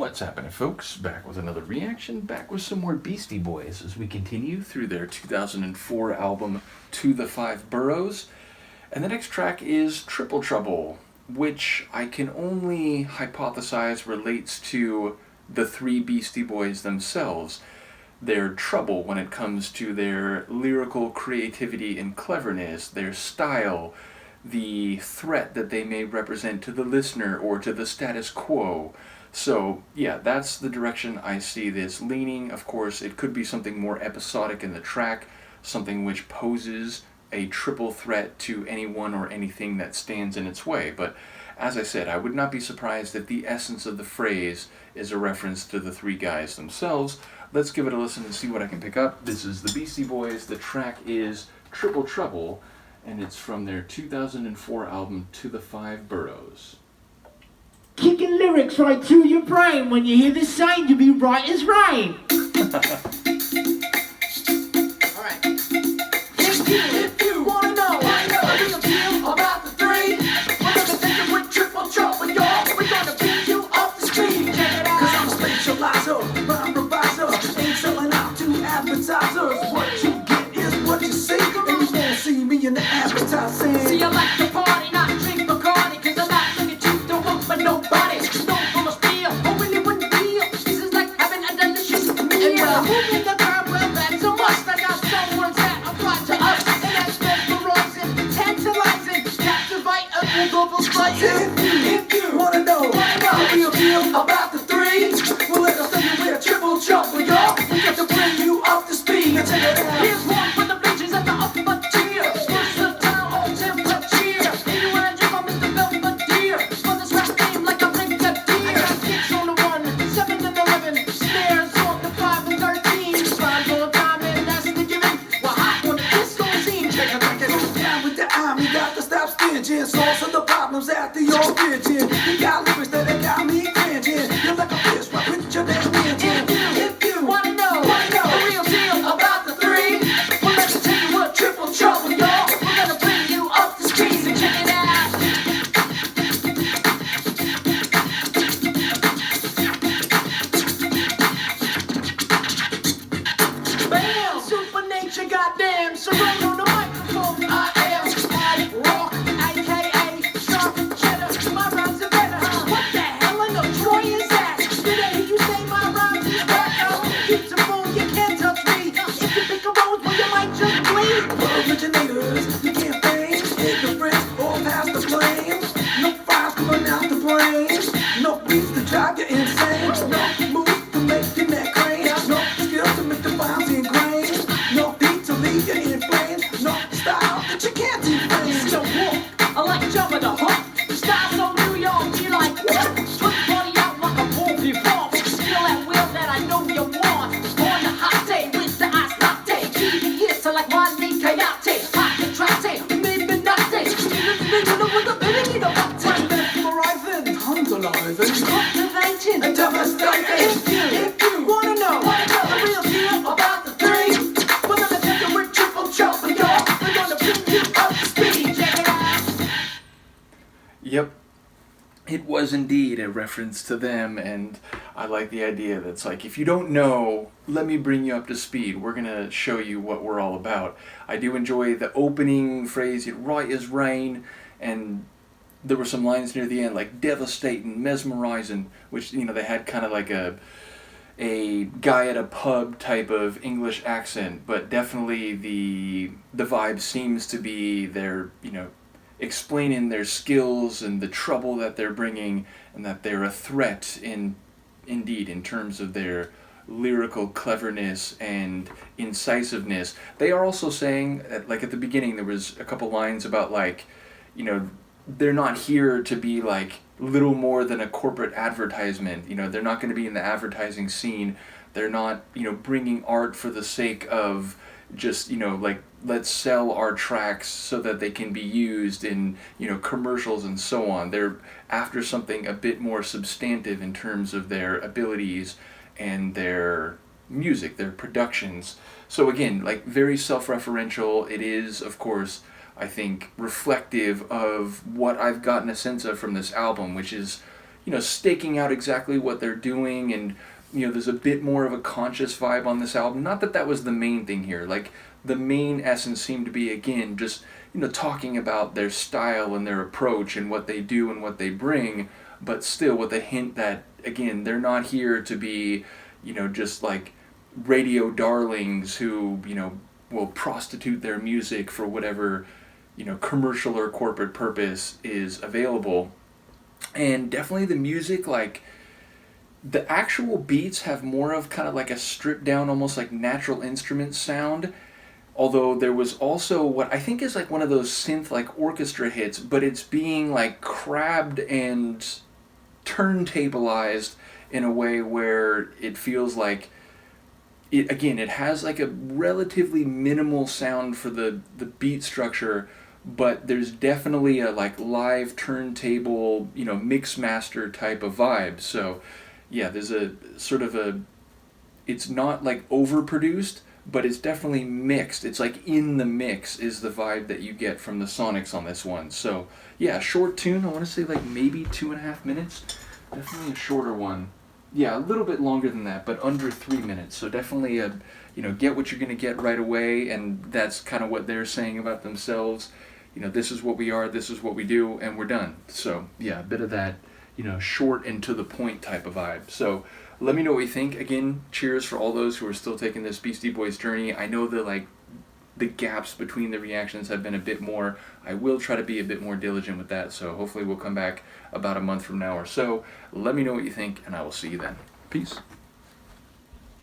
What's happening, folks? Back with another reaction, back with some more Beastie Boys as we continue through their 2004 album, To the Five Boroughs. And the next track is Triple Trouble, which I can only hypothesize relates to the three Beastie Boys themselves. Their trouble when it comes to their lyrical creativity and cleverness, their style, the threat that they may represent to the listener or to the status quo. So, yeah, that's the direction I see this leaning. Of course, it could be something more episodic in the track, something which poses a triple threat to anyone or anything that stands in its way. But as I said, I would not be surprised if the essence of the phrase is a reference to the three guys themselves. Let's give it a listen and see what I can pick up. This is the Beastie Boys. The track is Triple Trouble, and it's from their 2004 album, To the Five Boroughs. Kicking lyrics right through your brain. When you hear this sound, you'll be right as rain. Alright. If you wanna know a real deal about the three, we're gonna take it with triple trouble, y'all. We're gonna beat you off the street. Check it out. Cause I'm a specializer, rhyme provider. Ain't selling out to advertisers. What you get is what you see. And you won't see me in the advertising. See, I like to party, not drink Bacardi. Cause I'm not looking to don't want for nobody. No from a steal, oh really wouldn't feel. This is like having a delicious meal. And when I'm moving the crowd, well that's a must. I got some words that apply to us. And that's mesmerizing, tantalizing, captivate a global slicing. If you wanna know the real deal about the three, well let us tell you we're triple trouble, y'all. We got to bring you up to speed. Now check it out. Here's one for the bitches at the upper tier. Versatile, all temperature. Anywhere I drink, I'm Mr. Belvedere. For this rap game like a brigadier. I got kicks on the 1, 7 and 11. Snares on the 5 and 13. Rhymes on time and that's the given. Well, hot on the disco scene. Check it out. Down with the army, got to stop stinking. Source of the problems at the origin. You got lyrics that got me cringing. You're like a fish, right with your damn engine. If you wanna know the real deal about the three, well, let me tell you what triple trouble, y'all. We're gonna bring you up to speed and check it out. Bam! Super nature, goddamn. Surround on the microphone. I am Addict Rock, aka Sharp Cheddar. My rhymes are better. What the hell in the Troy is that? Did I hear you say my rhymes is better? Keep the phone, you can't touch me. If you pick a rose, well, you might just bleed. Originators, you can't feign ignorance or pass the blame. No fires coming out the brain. No beats to drive you insane. No moves to make your neck crane. No skills to make the rhymes ingrained. No beat to leave you in flames. No style that you can't defame. So walk, I like jumping the hump. The style so new, y'all be like, what? Put the body out like a poultry pump. Feel that will that I know you want. On the hot day with the ice latte. TVS to like Rodney Coyote. Hot contraste, midnight. With the baby, you know what time. Mesmerizing, tantalizing, cultivating, and devastating. If you wanna know the real deal about the three, we're gonna take it with triple trouble, y'all. We're gonna bring you up to speed. Check it out. Yep, it was indeed a reference to them, and I like the idea that's like, if you don't know, let me bring you up to speed. We're going to show you what we're all about. I do enjoy the opening phrase, right as rain, and there were some lines near the end like devastating, mesmerizing, which, you know, they had kind of like a guy at a pub type of English accent, but definitely the vibe seems to be their, you know, explaining their skills and the trouble that they're bringing, and that they're a threat indeed in terms of their lyrical cleverness and incisiveness. They are also saying, like at the beginning there was a couple lines about like, you know, they're not here to be like little more than a corporate advertisement. You know, they're not going to be in the advertising scene. They're not, you know, bringing art for the sake of just, you know, like, let's sell our tracks so that they can be used in, you know, commercials and so on. They're after something a bit more substantive in terms of their abilities and their music, their productions. So again, like, very self-referential. It is, of course, I think, reflective of what I've gotten a sense of from this album, which is, staking out exactly what they're doing, and there's a bit more of a conscious vibe on this album. Not that that was the main thing here. Like, the main essence seemed to be, again, just talking about their style and their approach and what they do and what they bring, but still with a hint that, again, they're not here to be just like radio darlings who will prostitute their music for whatever commercial or corporate purpose is available. And definitely the music, like, the actual beats have more of kind of like a stripped down, almost like natural instrument sound. Although there was also what I think is like one of those synth like orchestra hits, but it's being like crabbed and turntablized in a way where it feels like it has like a relatively minimal sound for the beat structure, but there's definitely a like live turntable, mix master type of vibe. So yeah, there's a sort of it's not like overproduced, but it's definitely mixed. It's like in the mix is the vibe that you get from the Sonics on this one. So yeah, short tune. I want to say like maybe 2.5 minutes. Definitely a shorter one. Yeah, a little bit longer than that, but under 3 minutes. So definitely get what you're gonna get right away, and that's kind of what they're saying about themselves. This is what we are, this is what we do, and we're done. So yeah, a bit of that, short and to the point type of vibe. So let me know what you think. Again, cheers for all those who are still taking this Beastie Boys journey. I know that the gaps between the reactions have been a bit more. I will try to be a bit more diligent with that, so hopefully we'll come back about a month from now or so. Let me know what you think, and I will see you then. Peace.